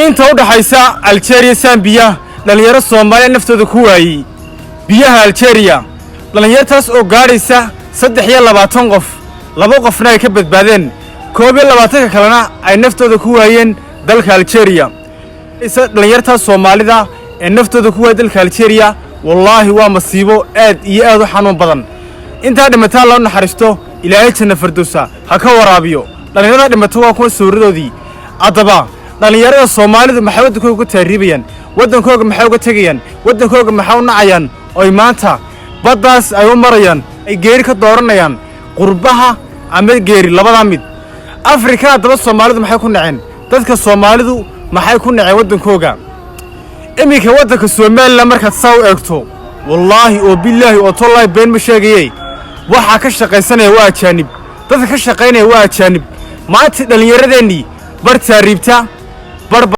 inta u dhaxaysa Algeria Zambia dhalinyaro Soomaali naftooda ku waayay biyaha Algeria dhalinyartaas oo gaaraysa 23 qof laba qofna ay ka badbaadeen 22 kalena ay naftooda ku waayeen dalka Algeria dhalinyartaas Soomaalida ee naftooda ku waayay dalka Algeria wallahi waa masiibo aad iyo aad u xanuun badan inta dhimataa loo naxariisto ilaahay janna firdawsa ha ka waraabiyo dhalinyarada dhimato waa kuwa suuradoodii adaba dhalinyarada Soomaalidu maxay wadankooda ku taariibayaan wadankooda maxay uga tagayaan wadankooda maxay u nacayaan oo maanta badaas ay u marayaan ay geeri ka dooranayaan qurbaha ama geeri labada mid Afrika adaba Soomaalidu maxay ku naceen dadka Soomaalidu maxay ku naceen wadankooda imika wadanka Soomaaliland marka soo eegto wallahi oo billahi oo tollay been ma sheegayay waxa ka shaqaysanaya waa ajaanib dadka ka shaqaynaya waa ajaanib maanta dhalinyaradeenii bar taariibta